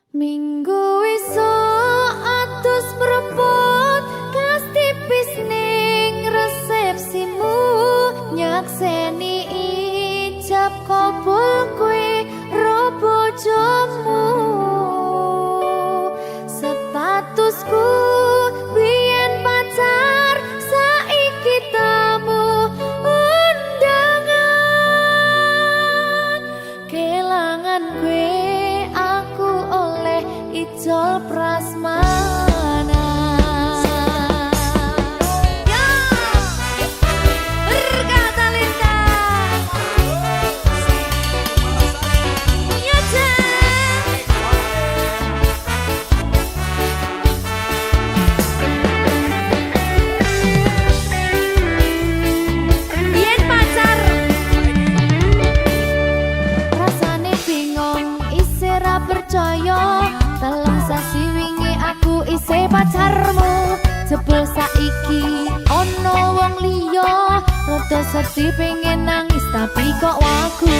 Minggu esuk atus mrepot kas tipis ning resepsimu nyakseni ijab kabul kowe ro bojomu statusku biyen pacar saiki tamu undangan kelangan kowe aku oleh ijol prasmana. Ya, berkata Linda. Ya, biyen pacar rasane bingung isih ra percaya telung sasi wingi aku isih pacarmu jebul saiki ono wong liya rada sedih pengen nangis tapi kok wagu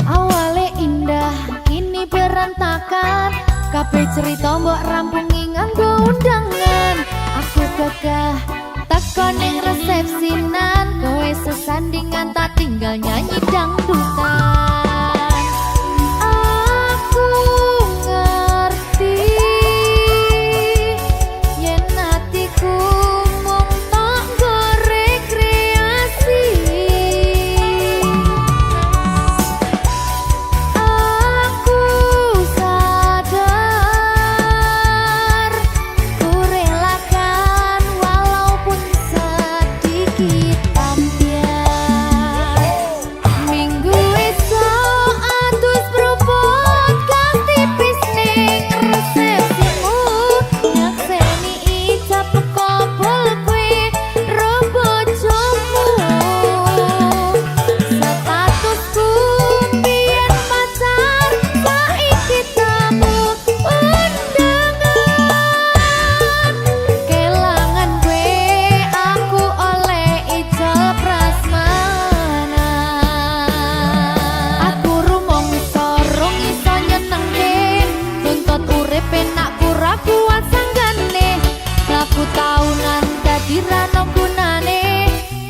awale indah kini berantakan kabeh cerita mbok rampungi nganggo undangan aku gagah teko ning resepsinan kowe sesandingan tak tinggal nyanyi dangdutan aku ngerti yen atiku mung tanggo rekreasi aku sadar ku relakan walaupun sedikit ambiar minggu esok atus propot kas tipis ning resepsimu nyakseni ijab kabul kowe ro bojomu statusku biyen pacar saiki tamu undangan kelangan kowe aku oleh ijol prasmana aku rumangsa rung iso nyenengke tuntut urip enak ora kuat sanggane laku taunan dadi ra ono gunane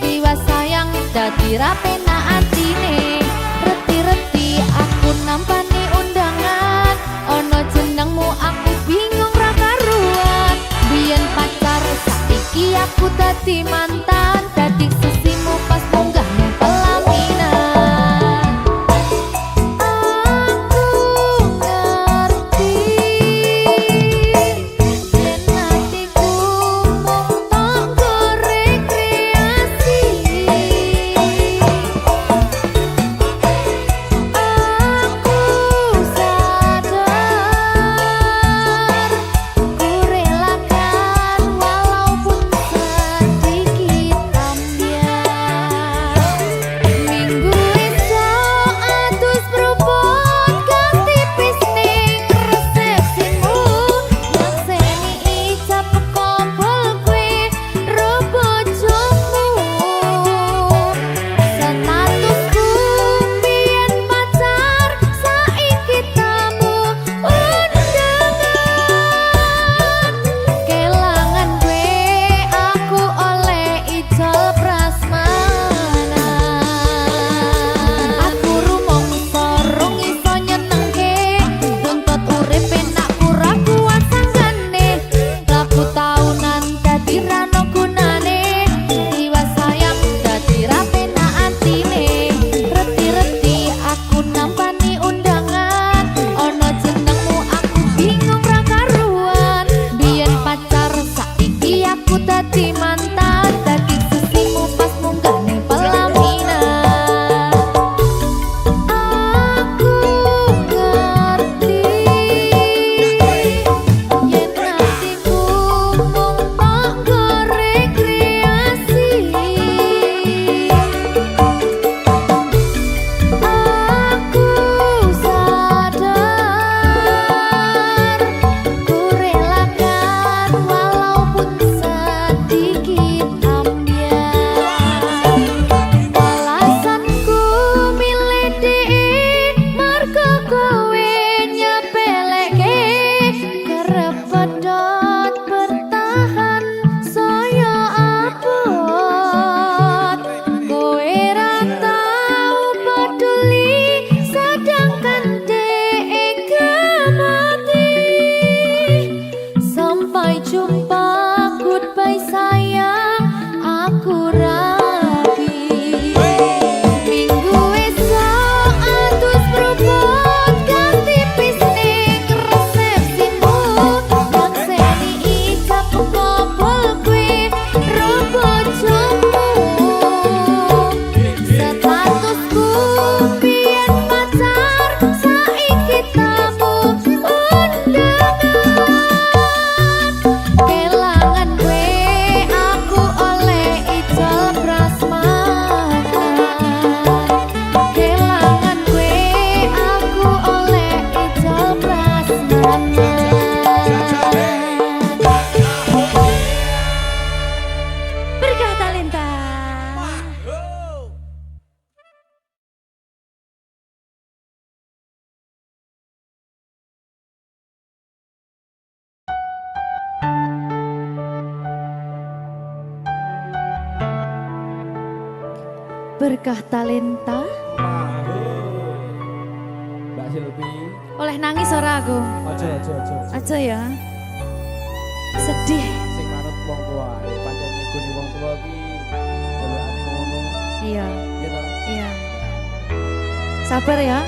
tiwas sayang dadi ra penak atine reti-reti aku nampani undangan ono jenengmu aku bingung ra karuan biyen pacar saiki aku dadi mantan dadi sesimu pas munggah ning pelaminan aku ngerti yen atiku mung tanggo rekreasi aku sadar ku relakan walaupun sedikit Berkah talenta. Mbak Silvi. Oleh nangis ora aku? Aja ya. Sedih. Sing manut wong tua, pancen ngegoni wong tua iki jelekane ngono. Iya. Iya ta? Iya. Sabar ya.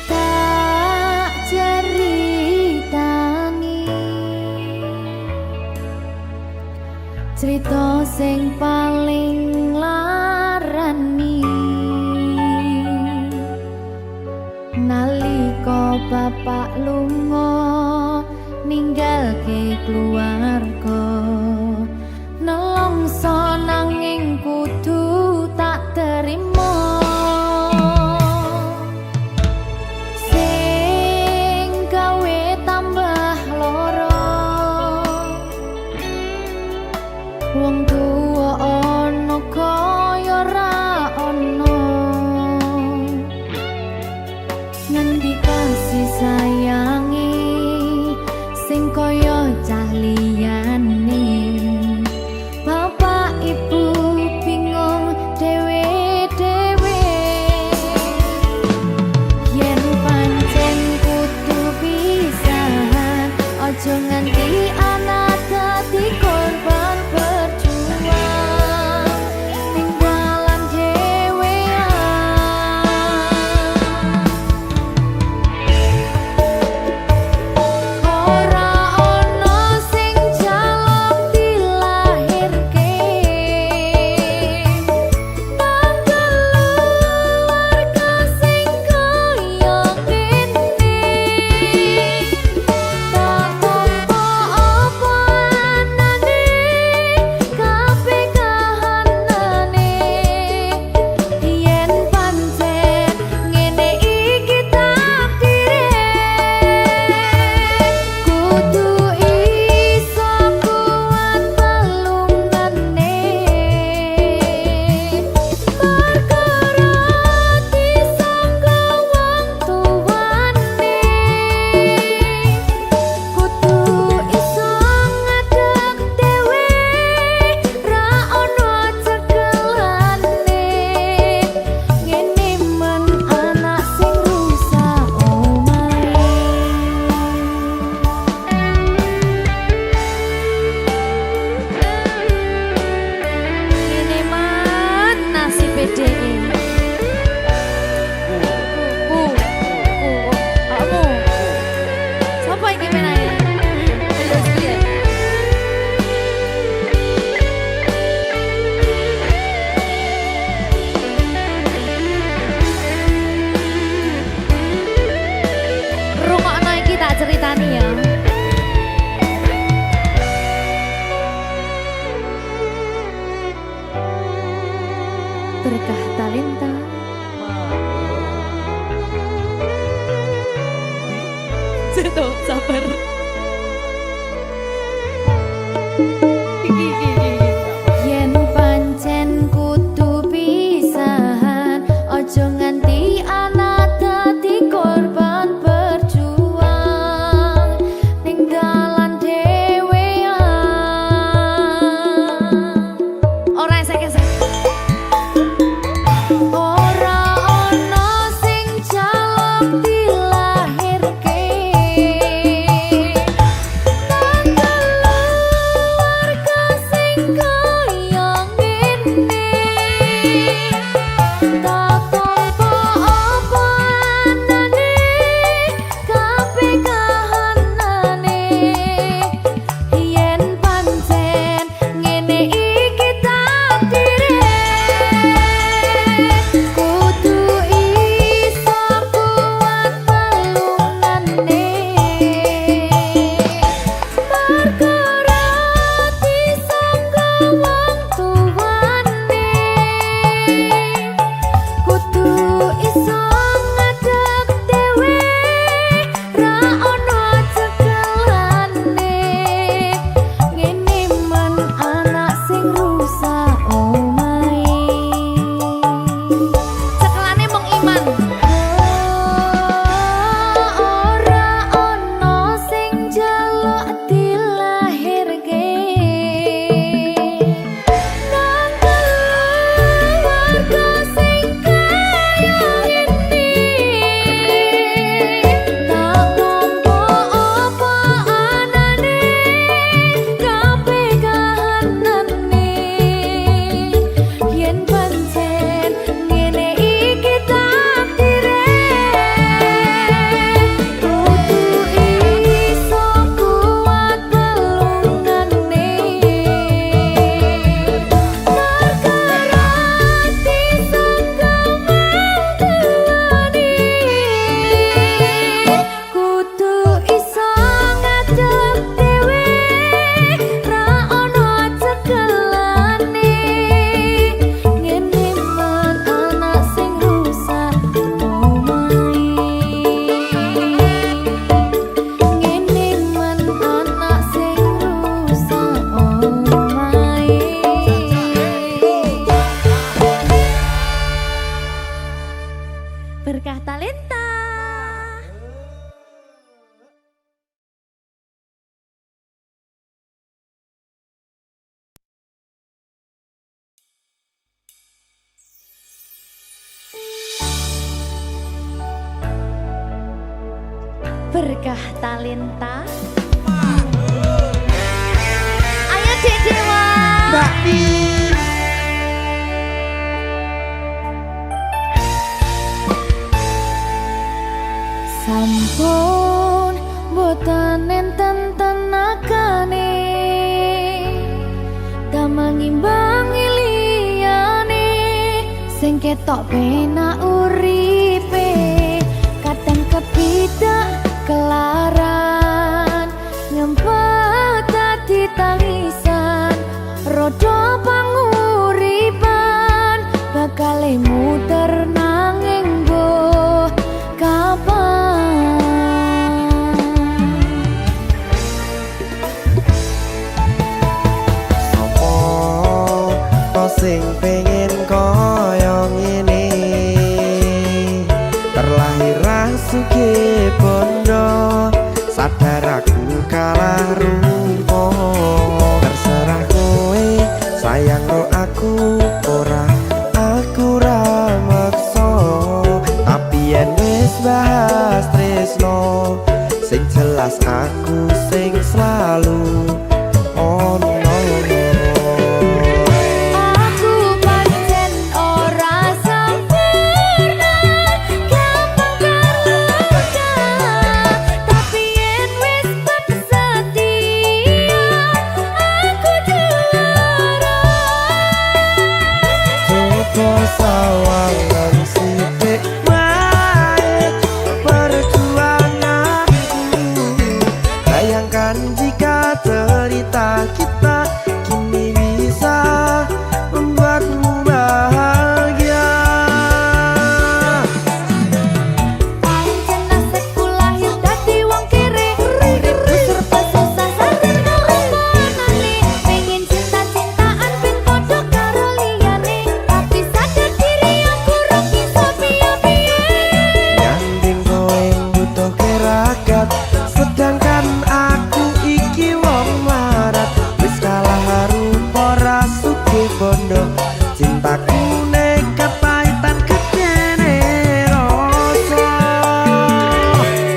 Tak ceritani cerita sing paling larani nalika bapak lunga ninggalke keluarga nelongso nanging kudu tak terima sing gawe tambah loro wong tuwa ana kaya ra ana ngendi kasih sayangi sing kaya cah liyane bapak ibu bingung dewe-dewe yen pancen kudu pisahan aja nganti anak dadi korban berjuang ning dalan dhewean ora ana sing jaluk dilahirke nang keluarga sing kaya ngene tak tampa apa anane kabeh kahanane yen pancen ngene iki takdire kudu iso kuat pelungane perkara disangka wong tuwane kudu iso ngadeg dhewe ra ono cekelane ngene men anak sing rusak omahe ngene man nasib dhewe kamu sapa iki menane terus piye rungokno iki tak ceritani ya berkah talenta Ceto, sabar. Yen pancen kudu pisahan, ojo nganti anak dadi korban berjuang ning dalan dhewean. Ora esek-esek. Ora ana sing jaluk dilahirke ora ana sing jaluk dilahirke berkah talenta. Ayo Dek Dewa. Mbak Pi. Sampun boten enten tenagane damang imbangi liyane sing ketok penak uripe kadang kepidak kelaran nyempet dadi tangisan rodo panguripan bakal muter nanging boh kapan. Sing pengen koyo ngene terlahir rasuke bondo sadar aku kalah rumpo terserah kowe sayang ro aku ora aku ra maksa tapi yen wis bahas tresno sing jelas aku sing selalu ono. Sawangan sithik wae perjuanganku bayangkan jika cerita kita kini bisa membuatmu bahagia. pancen nasibku lahir dadi wong kere uripku serba susah sadar karo panane pengen cinta-cintaan ben padha karo liyane tapi sadar diri aku ra bisa piye-piye Nyanding kowe butuh keragat sedangkan aku iki wong larat wis kalah rupa rasuke bondo cintaku nekat pahitan kedene rasa.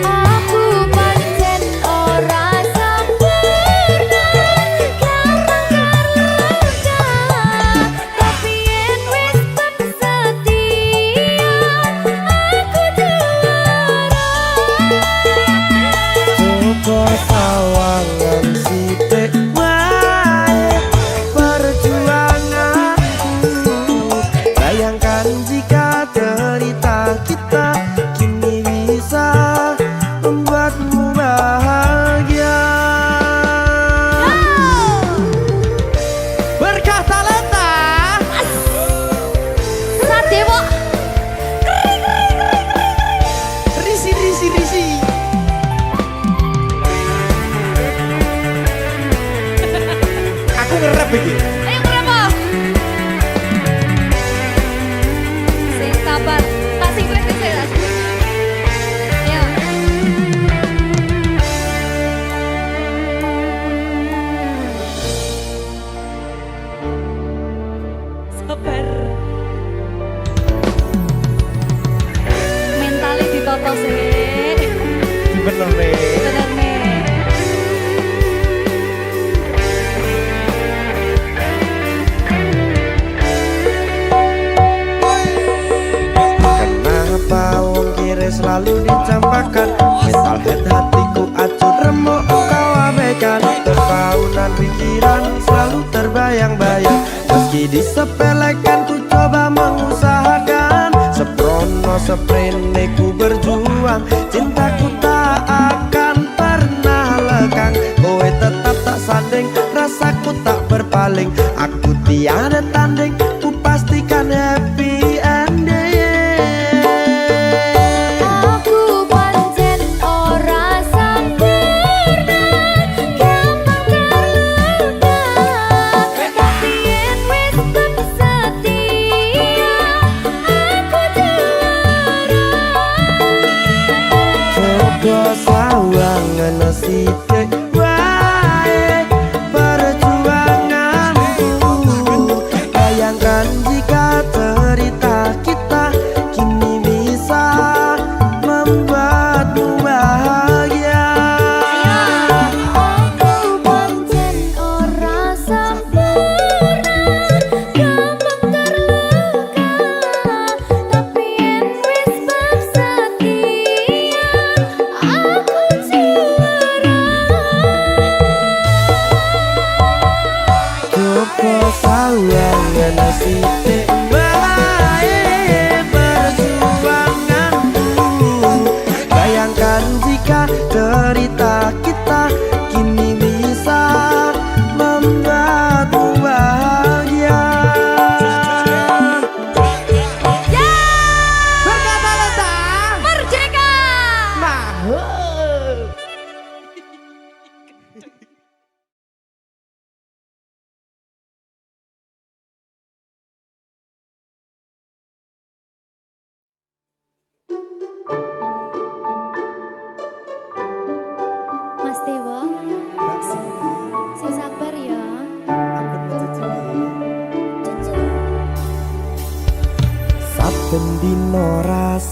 aku pancen ora sempurna gampang terluka tapi yen wis setia aku juara. Coba sawangan sithik wae perjuanganku bayangkan jika cerita kita kini bisa membuatmu bahagia. Berkah talenta Sadewo risi. Aku ngerap iki. ayo berapa sing sabar tak sing kowe sing ayo sabar mentalnya ditoto sih Bener nih. bener nih Kenapa wong kiri selalu dicampakkan mental head hatiku acur remuk kau abaikan terpaunan pikiran selalu terbayang-bayang meski disepelekan ku coba mengusahakan seprono seprene ku berjuang cintaku tak akan pernah lekang kowe tetap tak sanding rasaku tak berpaling aku tiada tanding ku pastikan happy ending. aku pancen ora sempurna gampang terluka tapi yen wis setia aku juara. Coba sawangan sithik wae perjuanganku bayangkan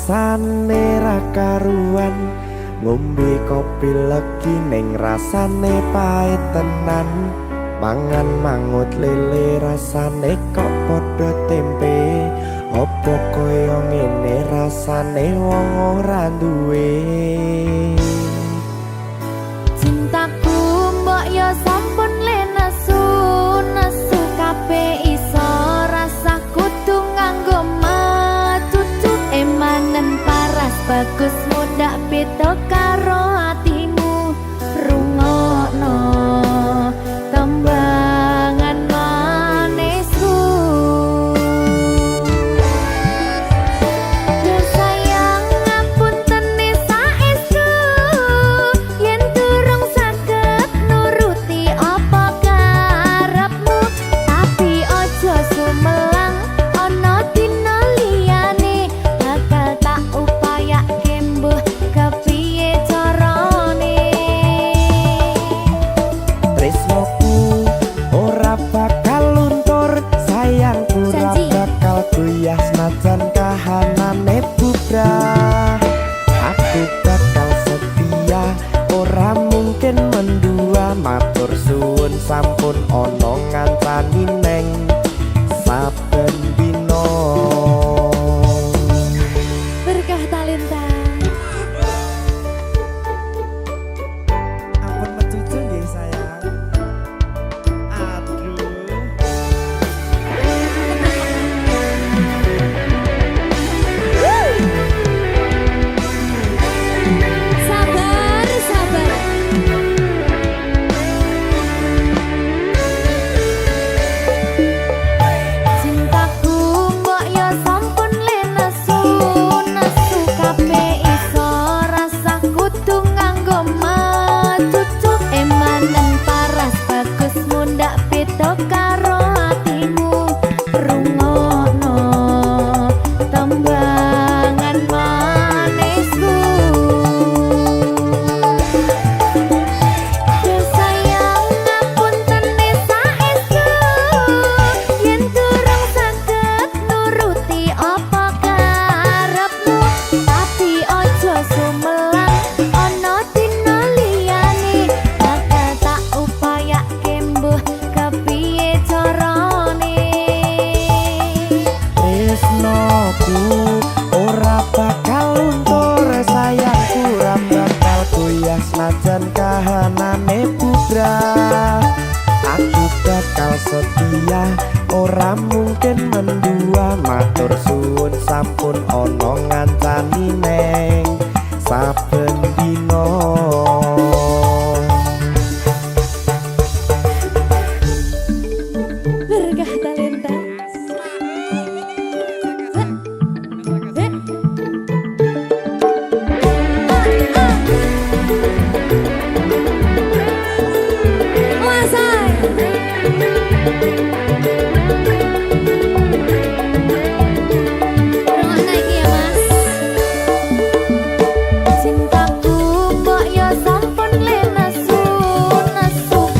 rasane ra karuan, ngombe kopi legi ning rasane pahit tenan, mangan mangut lele rasane kok padha tempe, opo koyo ngene rasane wong ora duwe. Cintaku mbok yo sampun le nesu kabeh iso rasa kudu nganggo matutu emanen paras bagus mudak beda karo atimu rungokno tembangan manisku. Yo sayang ngapunten saestu yen durung saged nuruti apa karepmu, tapi ojo sumelang ana dina liyane bakal tak upayake mbuh kepiye carane. Tresnoku ora bakal luntur, sayangku ora Janji. bakal goyah senajan kahanane bubrah. Aku bakal setia, ora mungkin mendua, matur suwun sampun ana ngancani neng saben dina. Berkah talenta. Ampun mecucu nggih sayang. Aduh. Sabar, sabar. Cintaku mbok yo sampun le nesu kabeh iso rasa kudu nganggo matutu emanen paras bagus mundak beda karo atimu rungokno tembangan manisku. Yo sayang ngapunten saestu yen durung saged nuruti apa karepmu, tapi ojo sumelang ana dina liyane bakal tak upayake mbuh kepiye carane. Tresnoku ora bakal luntur, sayangku ora bakal goyah senajan kahanane bubrah. Aku bakal setia, ora mungkin mendua, matur suwun sampun ana ngancani neng saben dina. Berkah talenta. Cintaku mbok yo sampun le nesu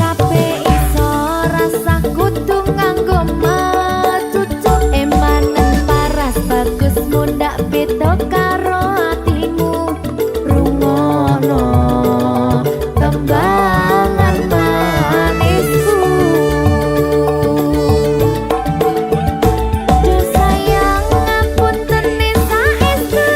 kabeh iso rasa kudu nganggo matutu emanen paras bagus mundak beda karo atimu rungokno tembangan manisku. Yo sayang ngapunten saestu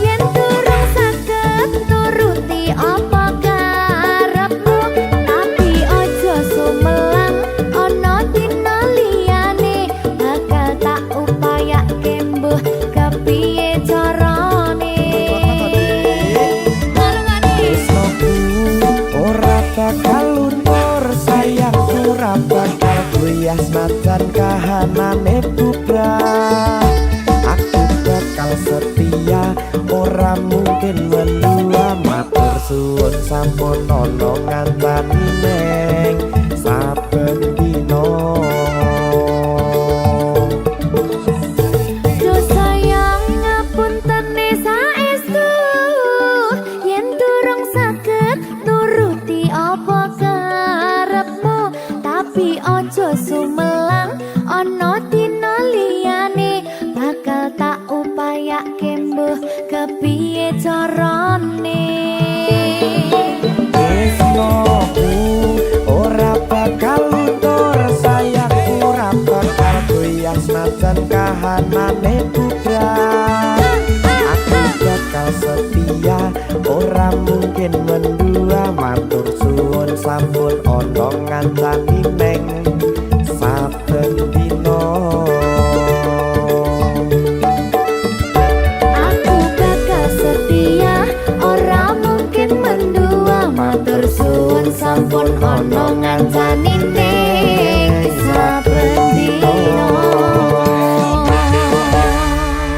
yen durung saged nuruti apa karepmu, tapi ojo sumelang ana dina liyane bakal tak upayake mbuh kepiye carane. Tresnoku ora bakal luntur, sayangku ora bakal goyah senajan kahanane bubrah. Aku bakal setia, ora mungkin mendua, matur suwun sampun ana ngancani neng saben dina. Yo sayang ngapunten saestu yen durung saged nuruti apa karepmu, tapi ojo sumelang ana dina liyane bakal tak upayake kahanane bubrah. Aku bakal setia ora mungkin mendua, matur suwun sampun ana ngancani neng saben dina. Aku bakal setia ora mungkin mendua, matur suwun sampun ana ngancani ning saben dina.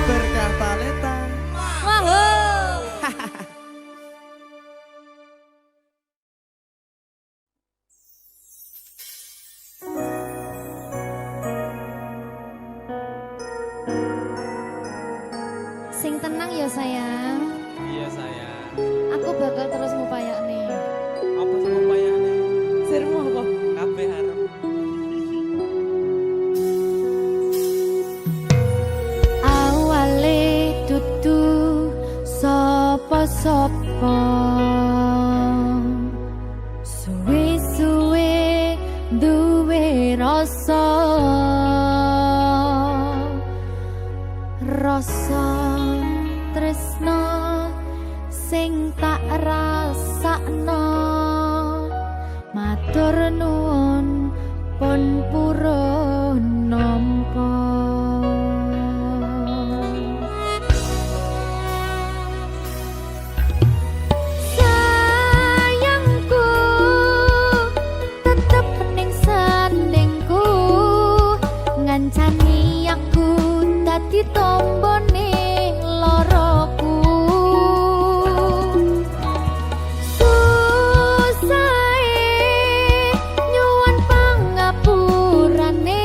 Berkah talenta. Sing tenang ya sayang, Iya sayang. aku bakal terus ngupayakne. Apa sih upayane? Sirmu apa? Kabeh arep. Awale dudu sapa-sapa, suwe-suwe duwe rasa, rasa tresna sing tak rasakno. Matur nuwun pun purun nampa. Sayangku tetep ning sandingku, ngancani aku dadi tombone loroku. Susahe nyuwun pangapurane,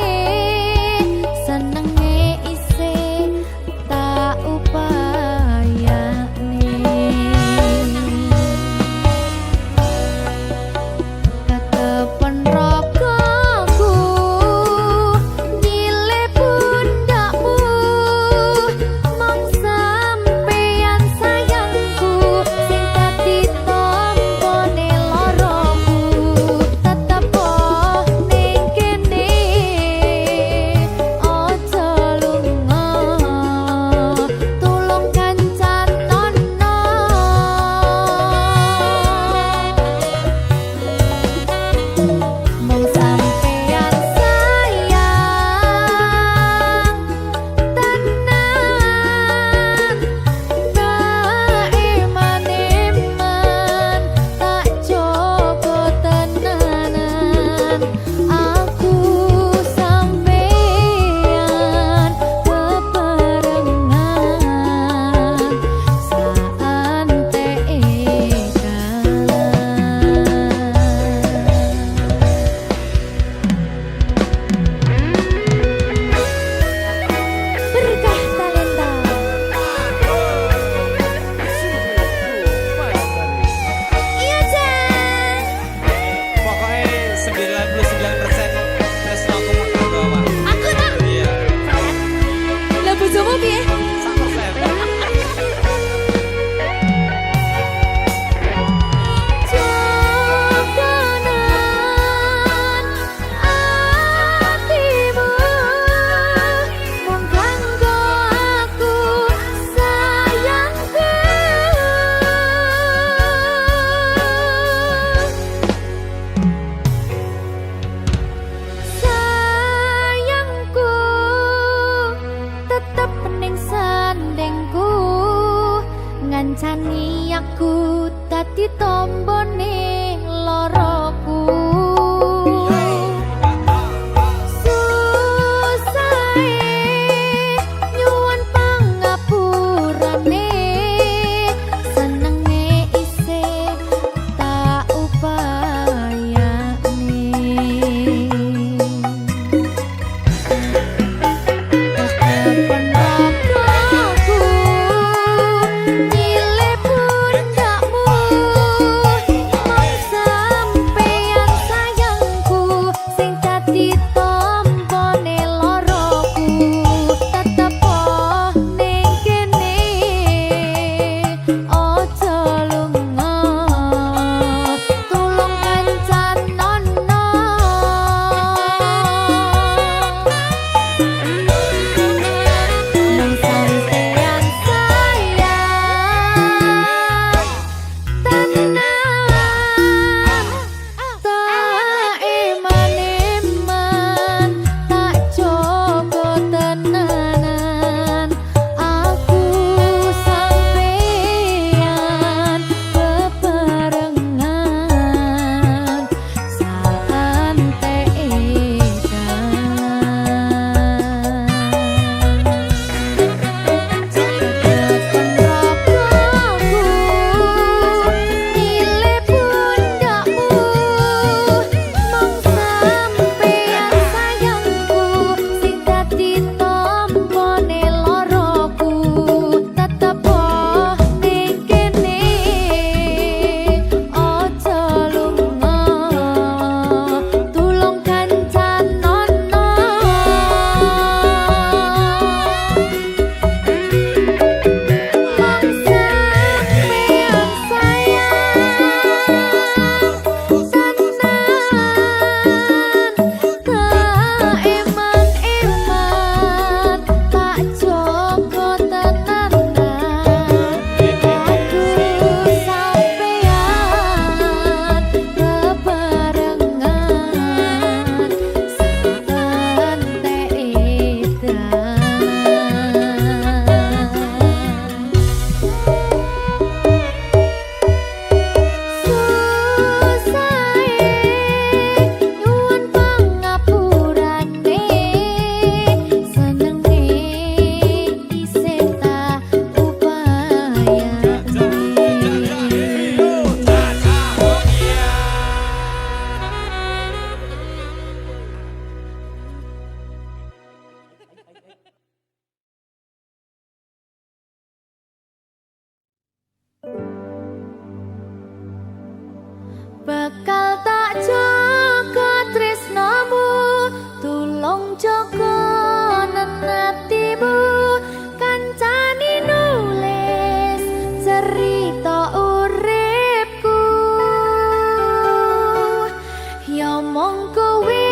omong kowe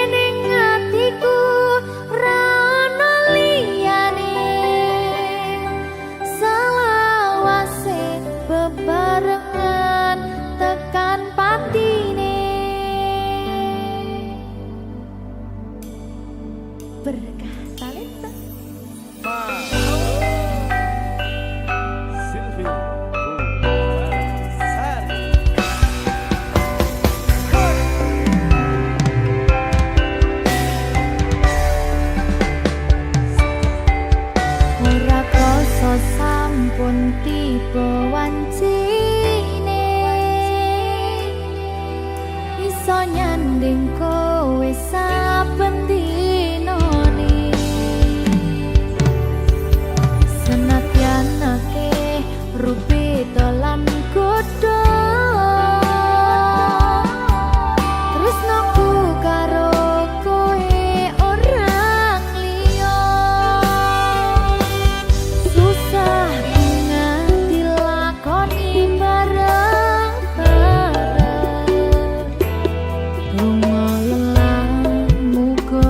ning atiku ra ono liyane selawase bebarengan tekan patine berkah talenta ora krasa sampun tiba wancine iso nyanding kowe saben dinane senadyan akeh rupita lan godho tresnaku karo kowe orang liya susah nganti lakoni bareng-bareng lunga lelah muga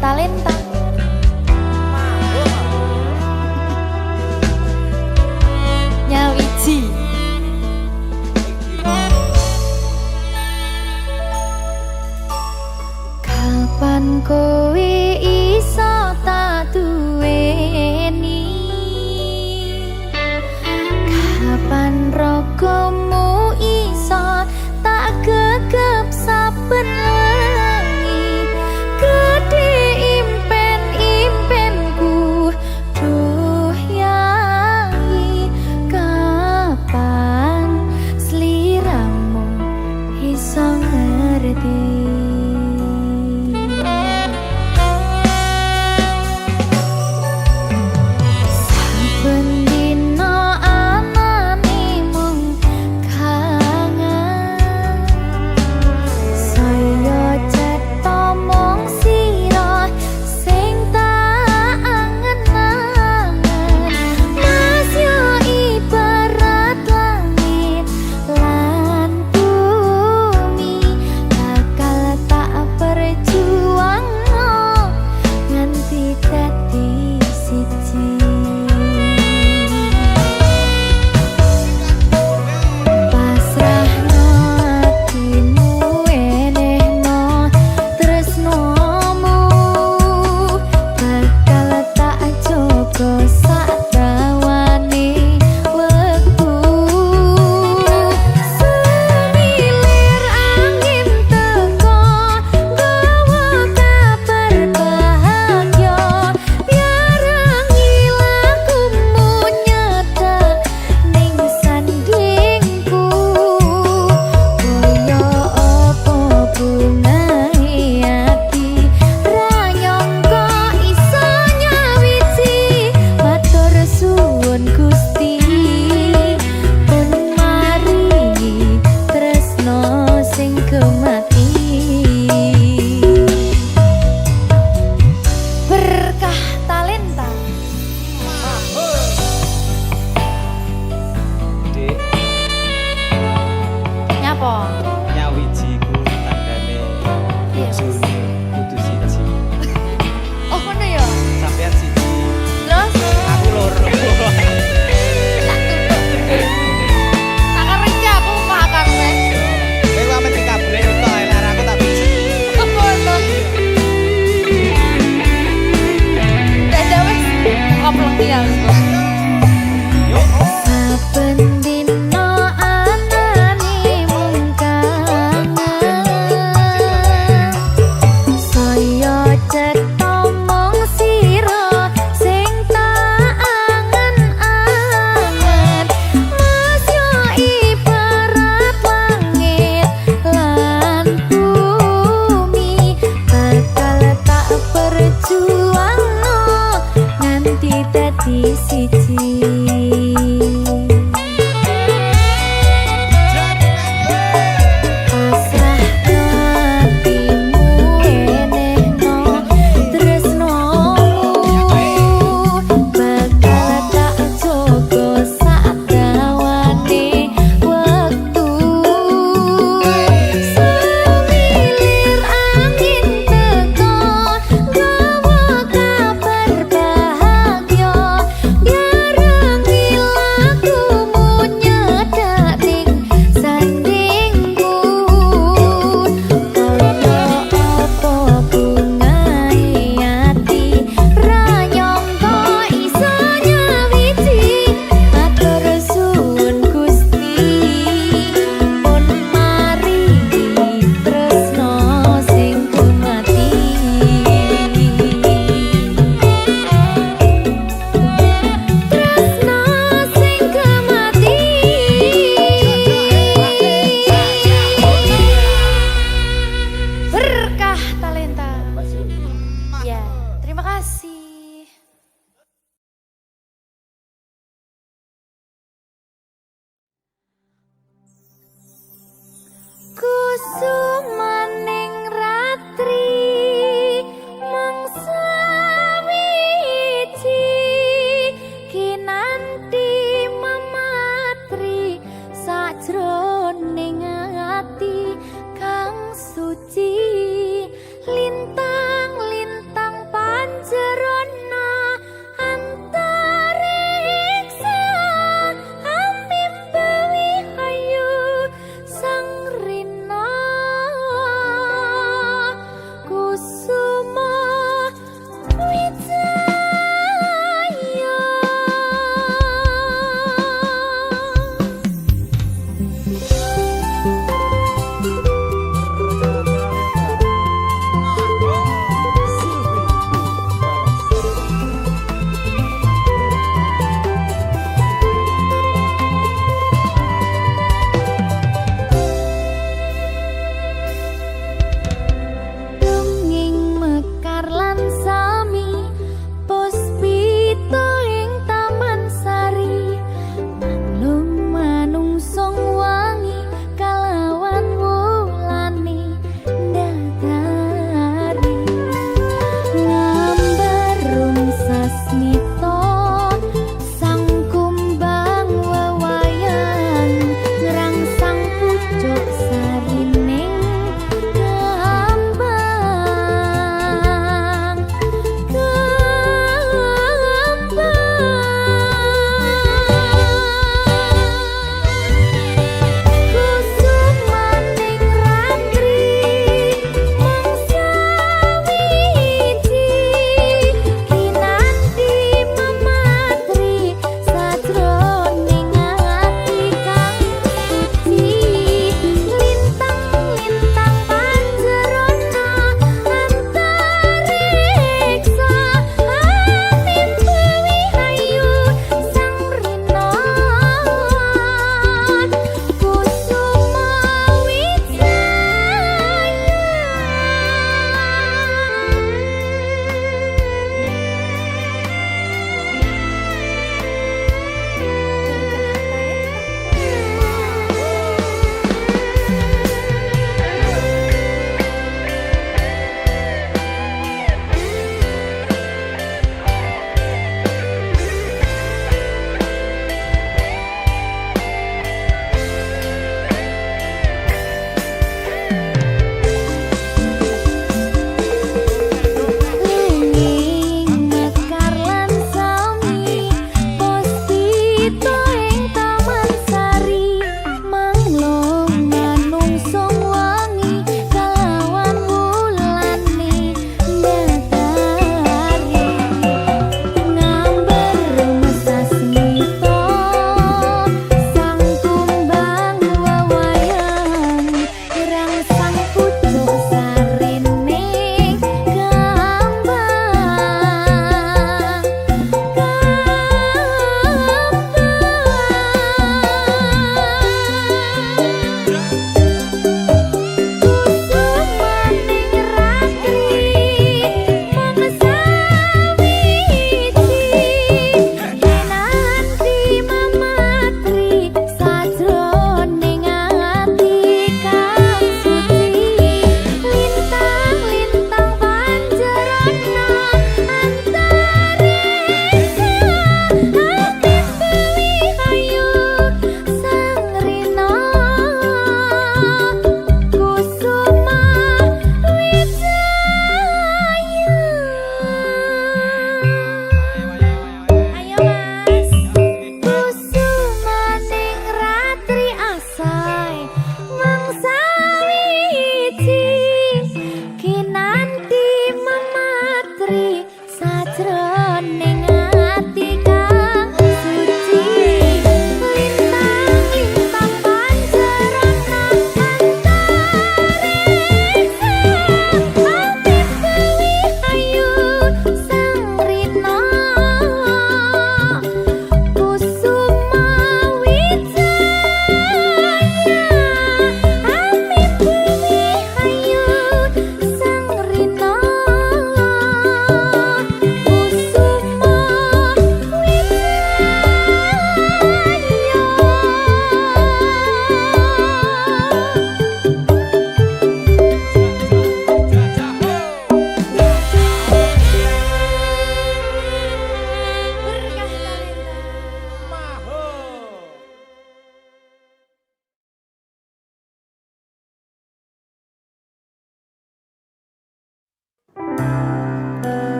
talenta. Nyawiji. Kapan kowe iso tak duweni? Kapan rogomu iso tak gegep saben wengi? Gedhe impen-impenku duh yai. Kapan sliramu iso ngerti? Kusumaning ratri mangsa wiji kinanti mematri sajroning ati kang suci lintang-lintang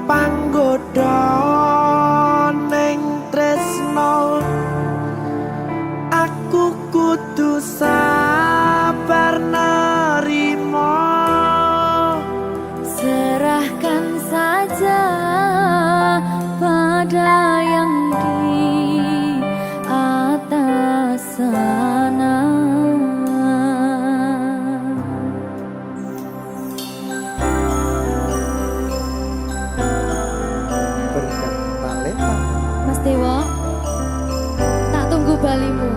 panggoda ning tresno aku kudu sabar nerima serahkan saja pada yang di atas sana. berkat talenta Mas Dewa, tak tunggu balimu.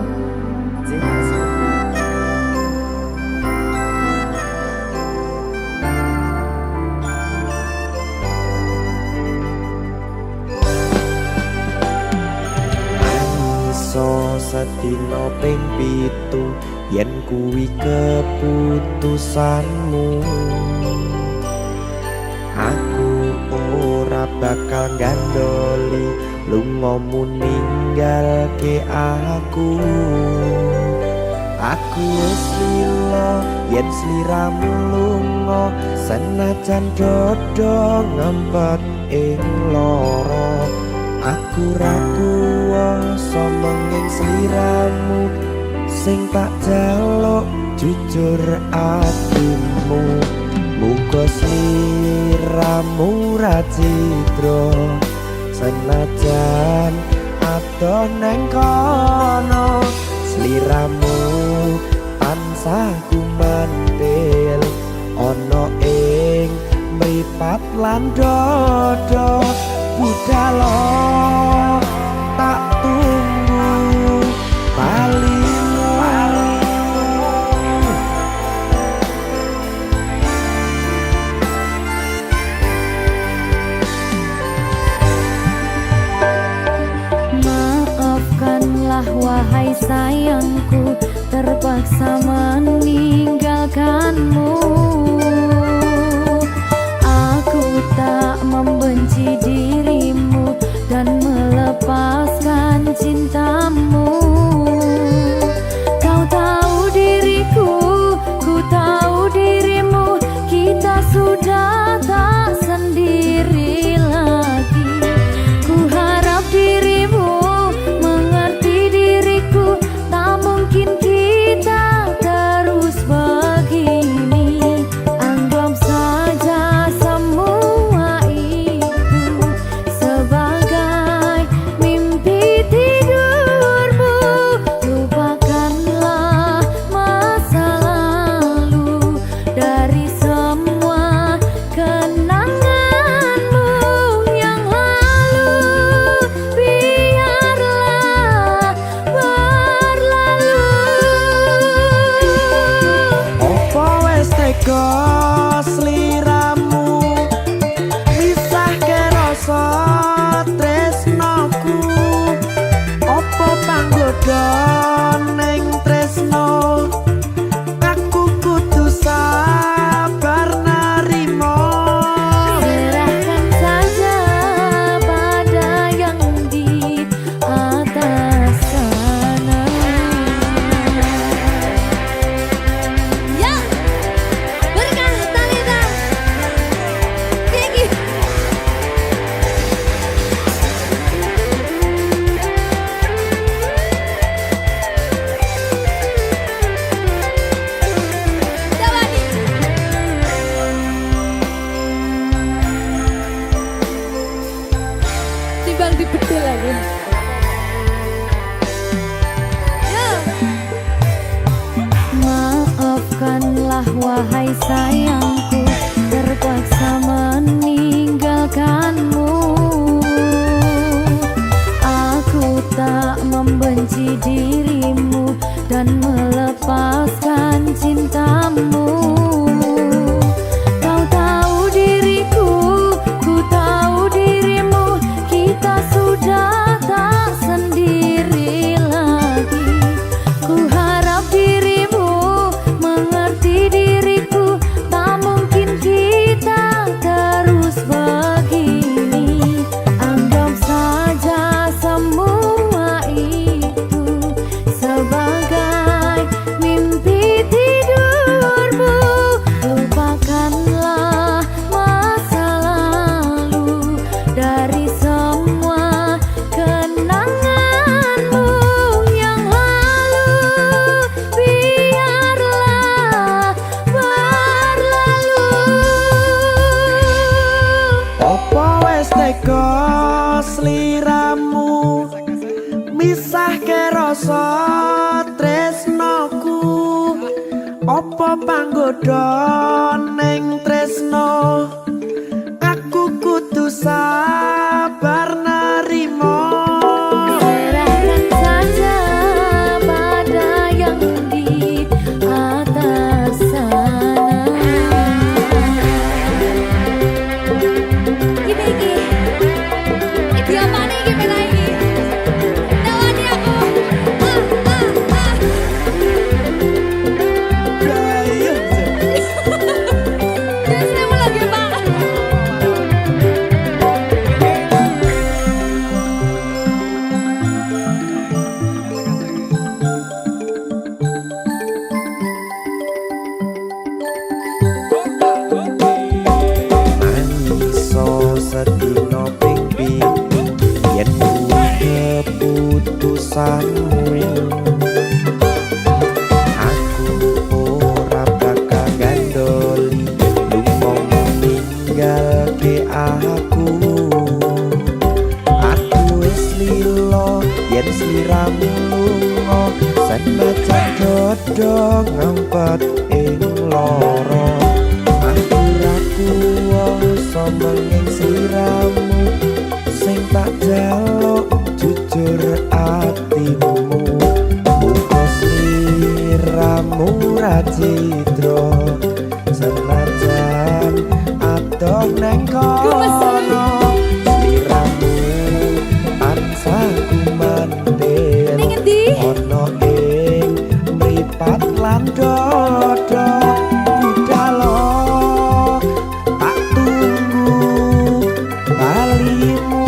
Sedina ping 7 yen kuwi keputusanmu aku ora bakal gandoli lungamu ninggalke aku wis lila yen sliramu lunga senajan dodo ngempet ing lara aku ra kuwasa menging sliramu sing tak jaluk jujur atimu muga sliramu ra cidra senajan adoh neng kono sliramu tansah gumantil ana ing mripat lan dodo budalo tak tunggu balimu Maafkanlah wahai sayangku terpaksa meninggalkanmu. Aku tak membenci dirimu dan melepaskan cintamu. Kau tahu diriku, ku tahu dirimu, kita sudah tak sendiri lagi. Ku harap dirimu mengerti diriku, tak mungkin kita terus begini. nyisahke rasa tresnoku apa panggoda ning tresno aku kudu sabar nerimo serahkan saja pada yang di atas sana. Iki apa nih iki bela iki? Tawani aku. Terus saya mau lagi Pak. Iso sedino ping pitu yen kuwi keputusanmu aku ora bakal gandoli lunga ninggalke aku wis lilo yen sliramu lunga senajan dodo ngempet ing loro aku ra kuwasa menging sliramu sing tak jaluk jujur atimu muga sliramu ra cidra senajan adoh neng kono sliramu tansah kumandel Ning endi? ono ing mripat lan dodo budalo tak tunggu balimu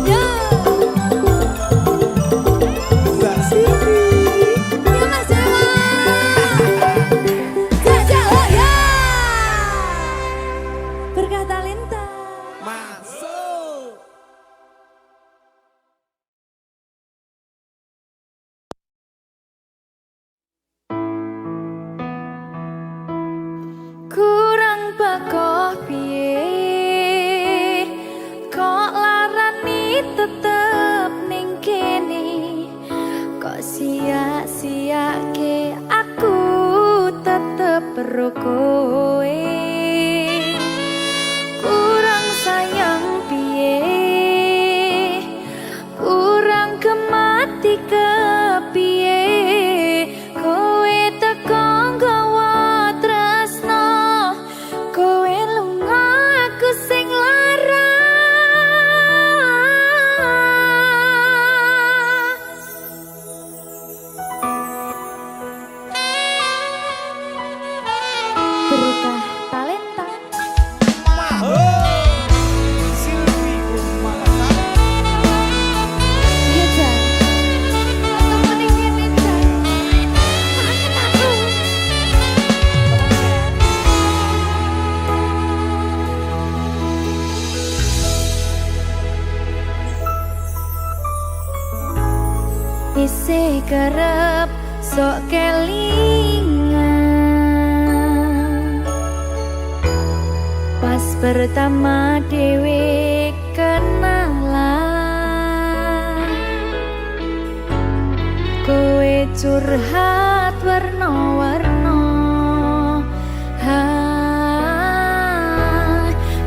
Ya. Mbak Siti Ya Mas Dewa. Jajah oh ya. Berkah talenta. masuk. Kurang bakoh piye kok larani tetep ning kene kok sia-siake aku tetep perlu kowe kurang sayang piye kurang kemati kepiye kowe teko nggawa tresno kowe lunga aku sing lara berkah talenta Silvi Kumalasari. iya Jan ketemu ning kene Jan kangen aku isih kerep sok kelingan pas pertama dewe kenalan kowe curhat warna-warna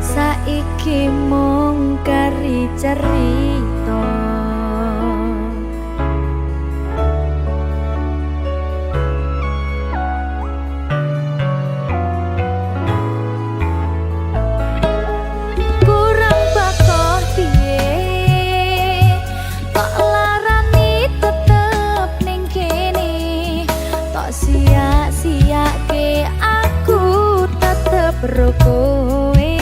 saiki mung kari cerita kurang bakoh piye kok larani tetep ning kene tok sia-siake aku tetep ro kowe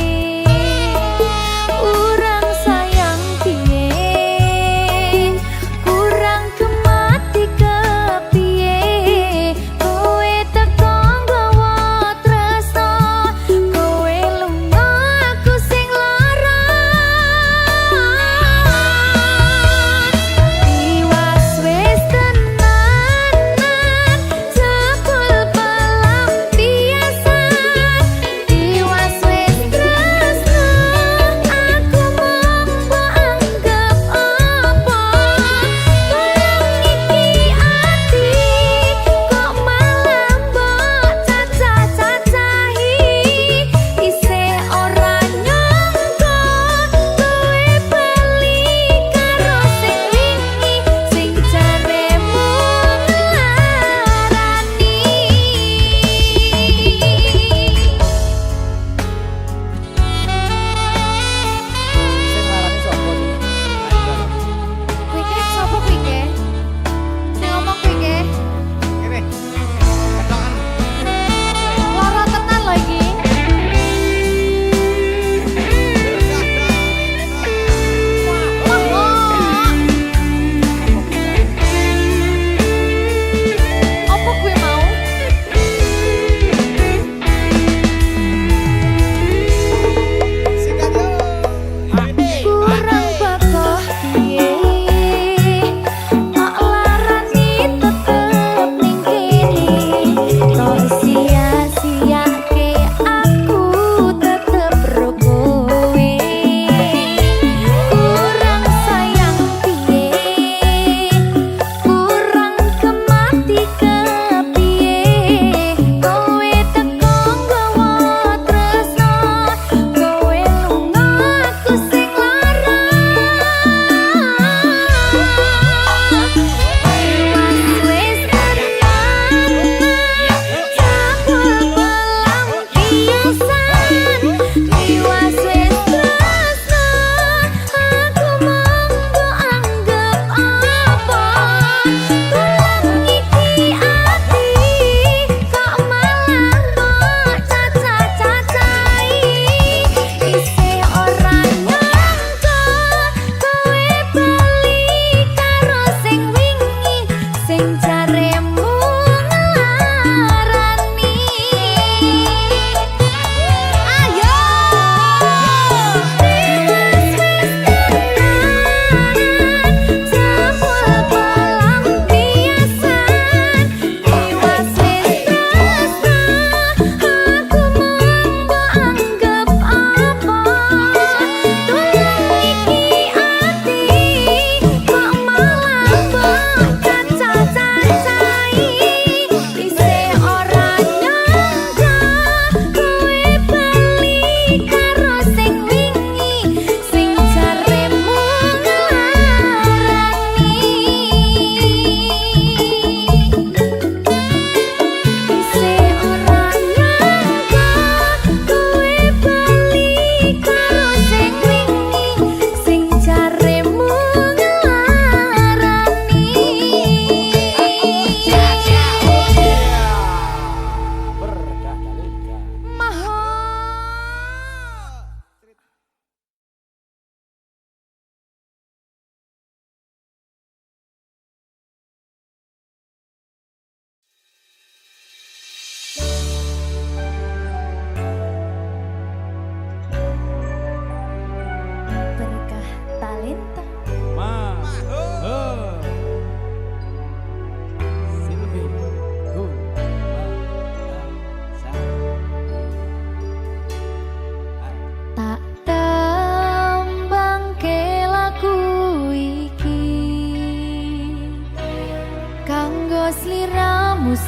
kurang sayang piye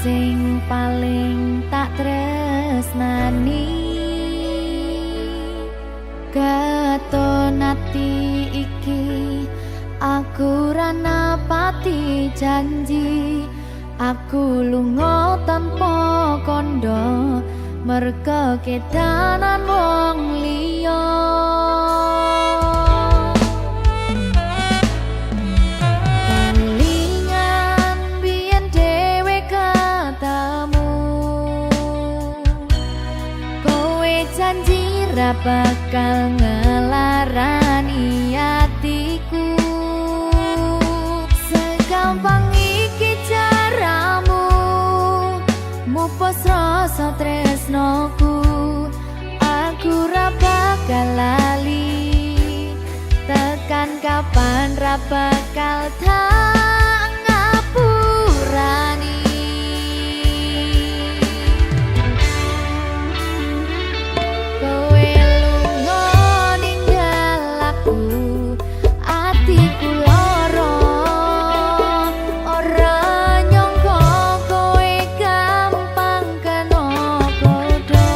sing paling tak tresnani katon ati iki aku ra napati janji aku lunga tanpa kondo merga kedanan wong liya kelingan biyen dhewe katamu kowe janji ra bakal ngelarani atiku segampang iki caramu mupus rasa tresnoku aku ra bakal lali tekan kapan ra bakal tak ngapurani kowe lunga ninggal aku atiku lara ora nyangka kowe gampang kena godho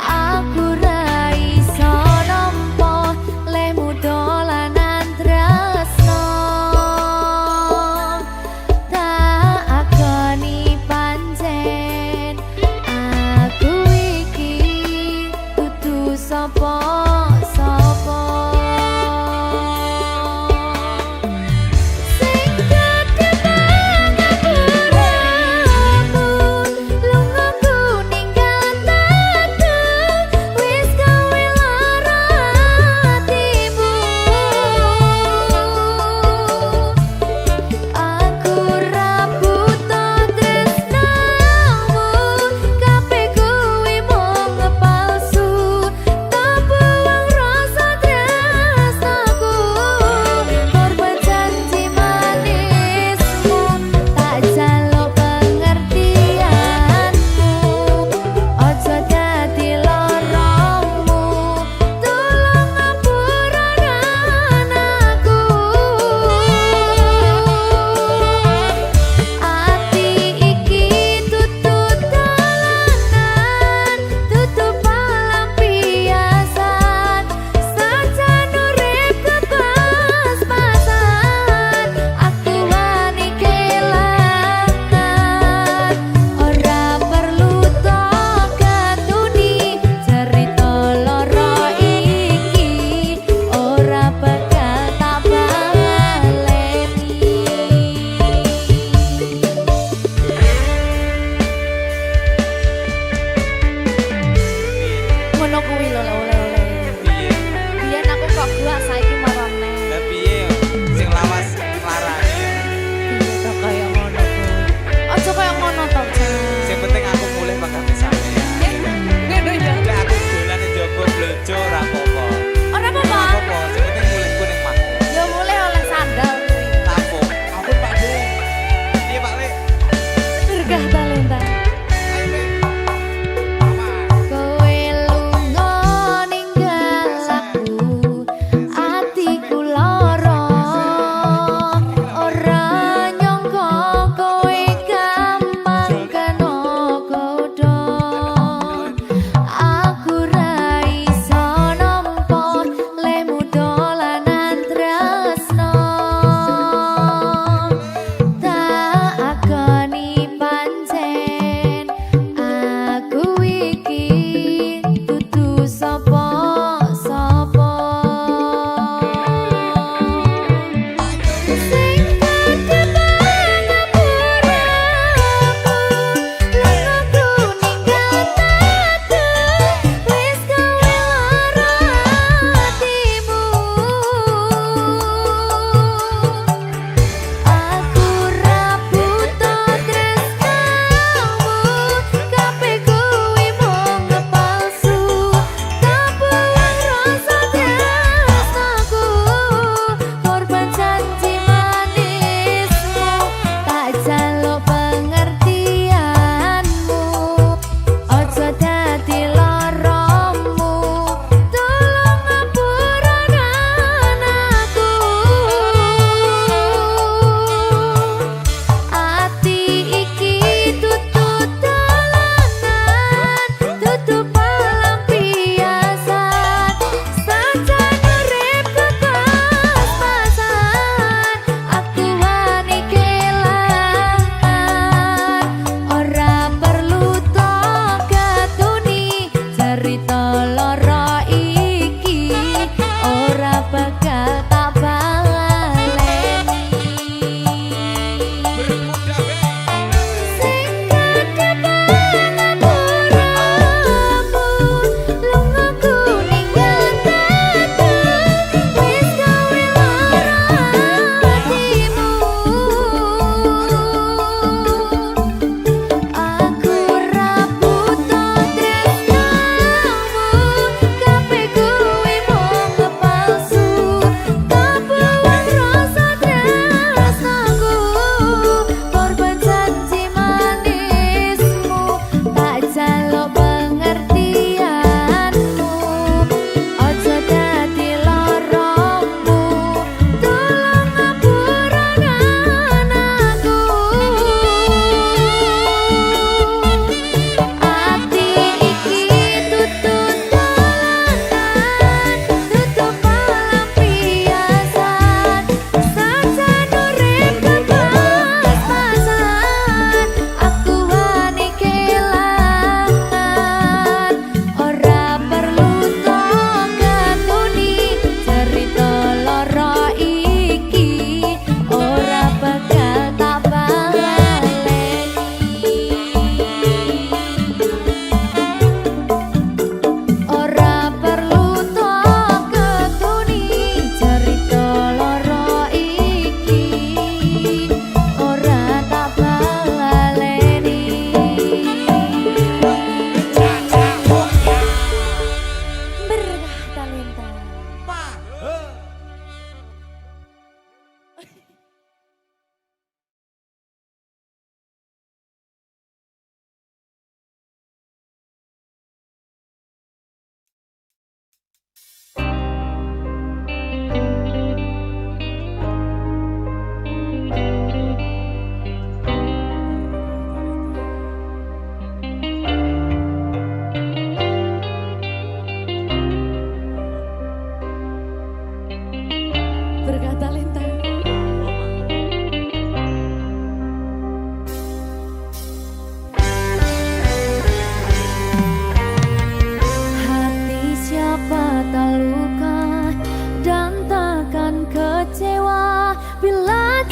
aku ra iso nampa lehmu dolanan tresno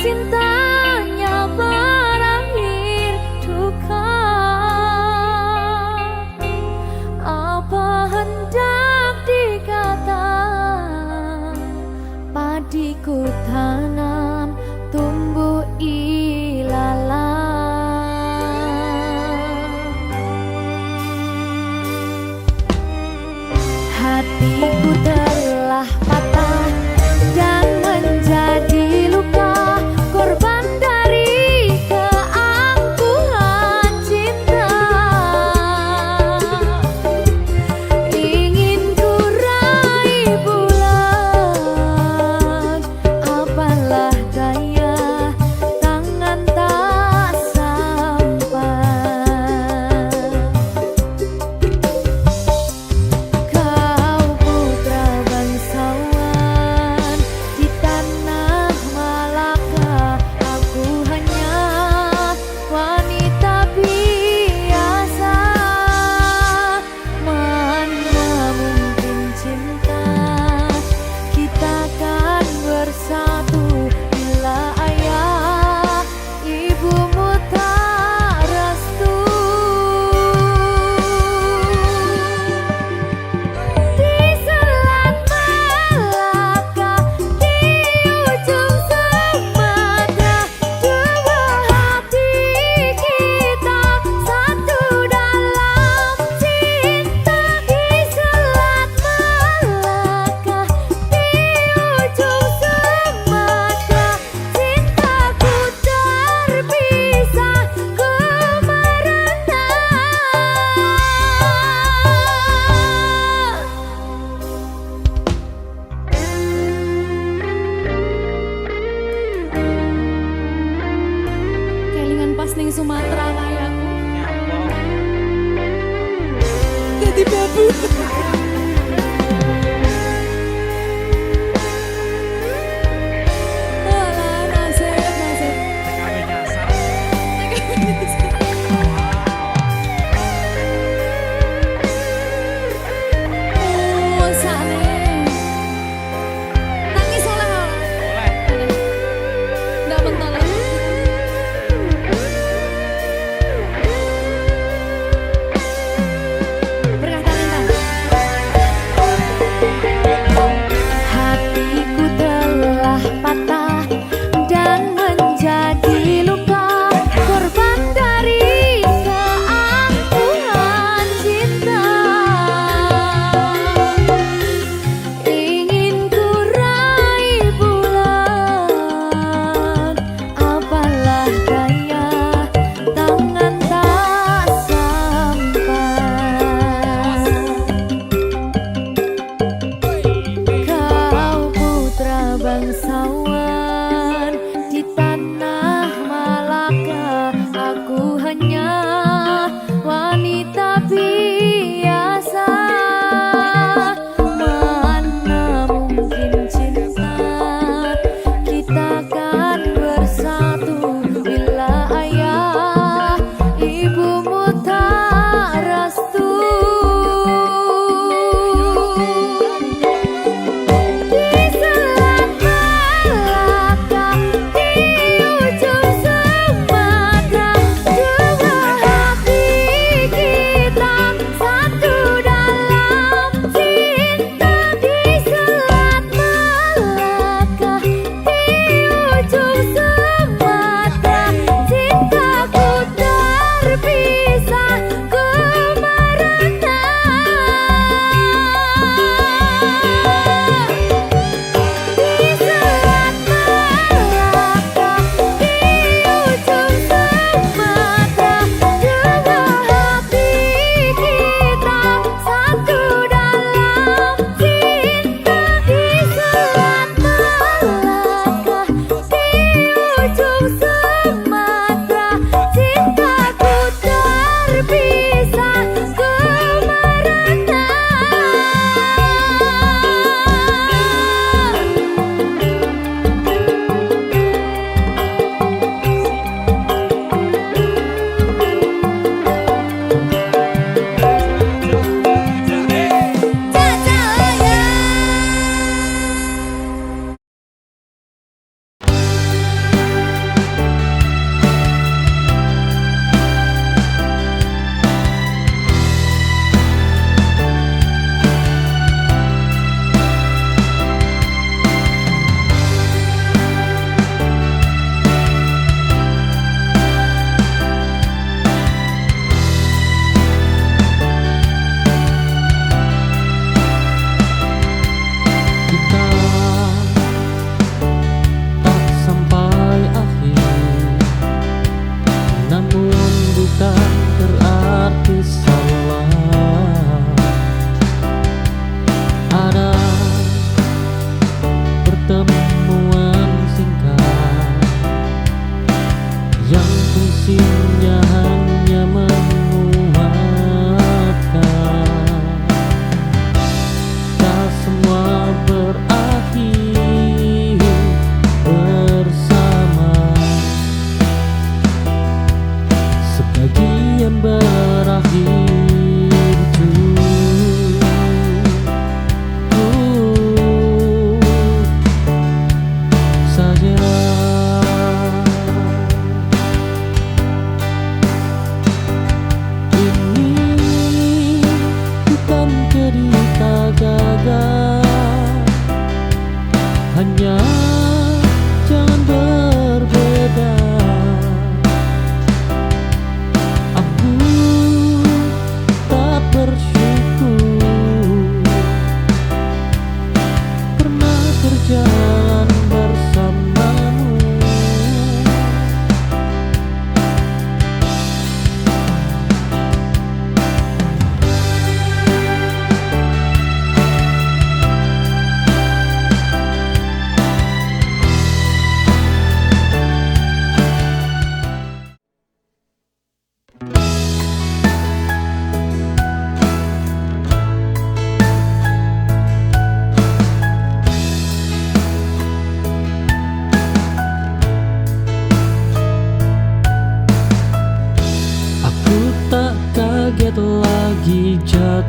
cintanya berakhir duka. Apa hendak dikata, padiku tanam tumbuh ilalang. Hatiku telah patah dan menjadi luka, korban dari keangkuhan cinta. Ingin ku raih bulan, apalah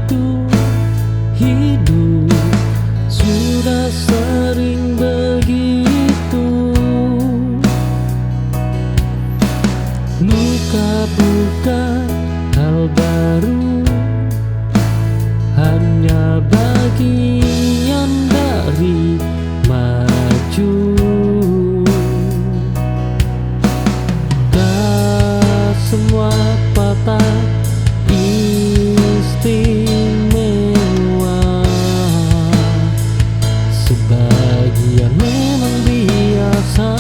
jatuh hidup sudah sering begitu. Luka bukan hal baru, hanya bagian dari maju. Tak semua patah istimewa, sebagian memang biasa.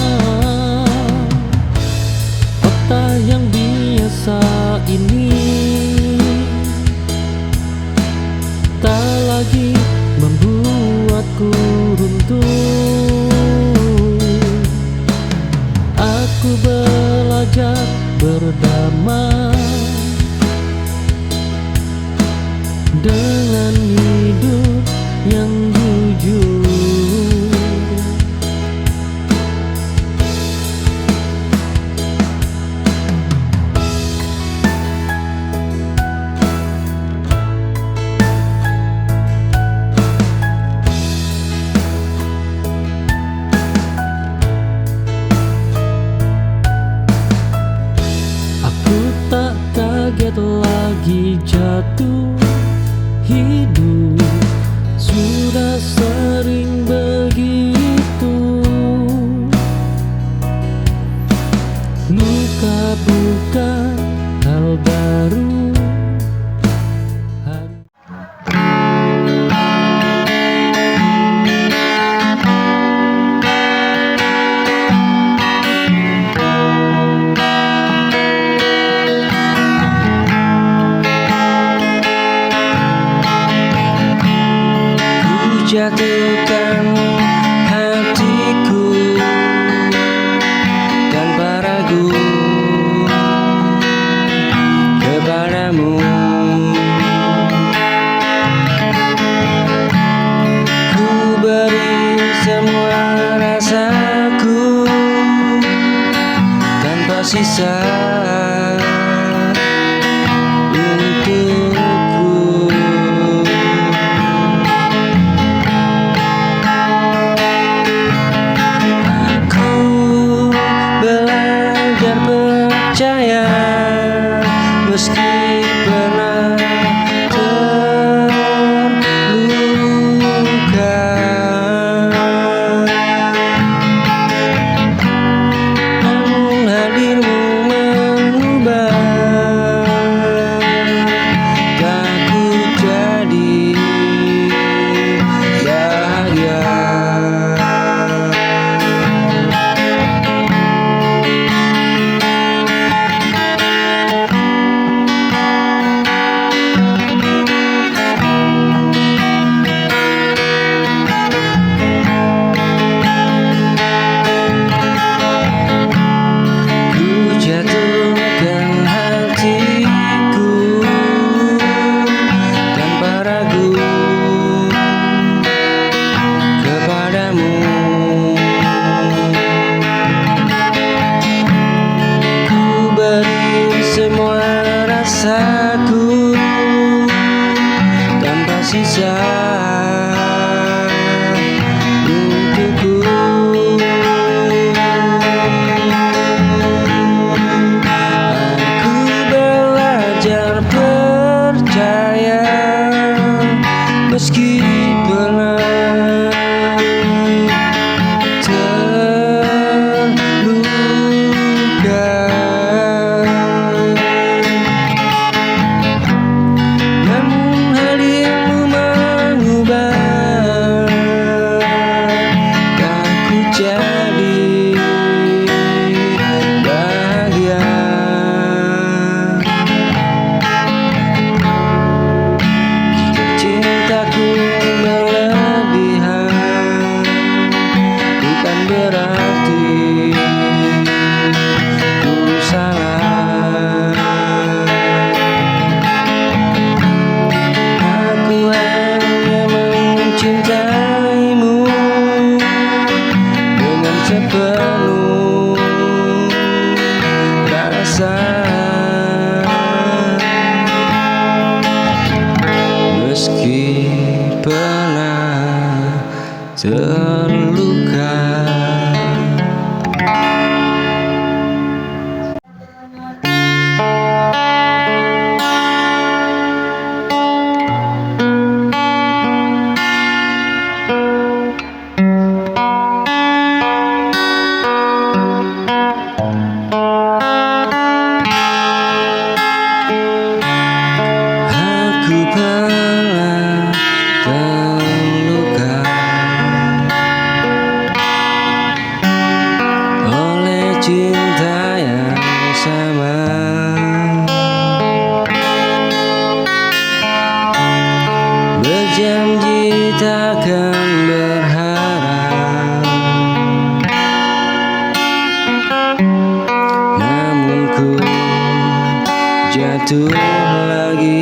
Patah yang biasa ini tak lagi membuatku runtuh. Aku belajar berdamai dengan hidup yang jujur. Tak kaget lagi jatuh hidup sudah sering begitu. Luka bukan hal baru. Jatuhkan hatiku tanpa ragu kepadamu. Ku beri semua rasaku tanpa sisa untukku. Percaya meski pernah terluka, namun hadirmu mengubah aku jadi bahagia. Rasaku tanpa sisa untukku. Aku belajar percaya meski pernah terluka. Jadi bahagia. Jika cintaku berlebihan, bukan berarti ku salah. Aku hanya mencintaimu sepenuh rasa, jatuh lagi.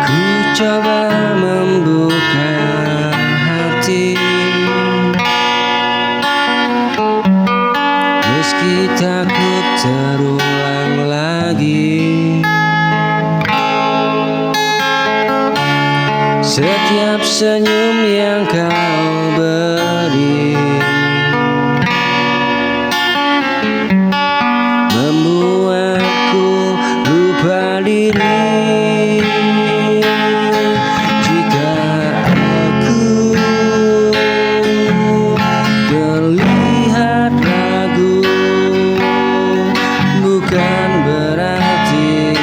Ku coba membuka hati, meski takut terulang lagi. Setiap senyum yang kau beri membuatku lupa diri. Jika aku terlihat ragu, bukan berarti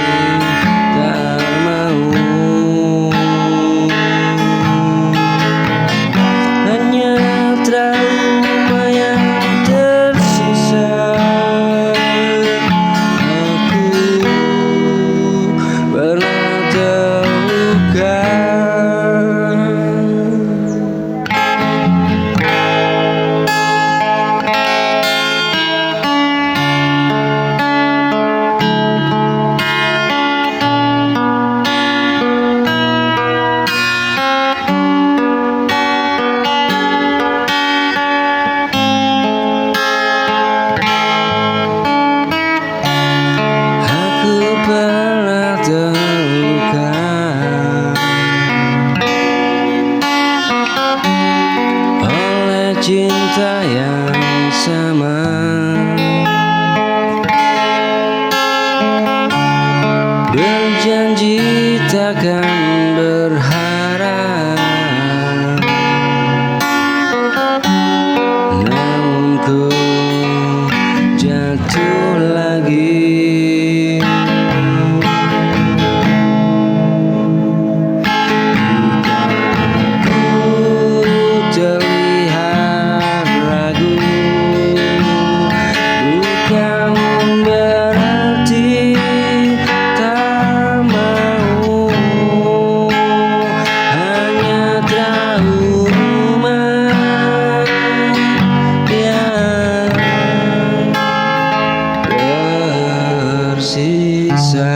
tak mau. Hanya trauma yang tersisa, aku pernah terluka. Aku pernah terluka oleh cinta yang sama. Berjanji takkan berharap, namun ku jatuh lagi. Terlihat ragu, bukan berarti tak mau. Hanya trauma yang tersisa.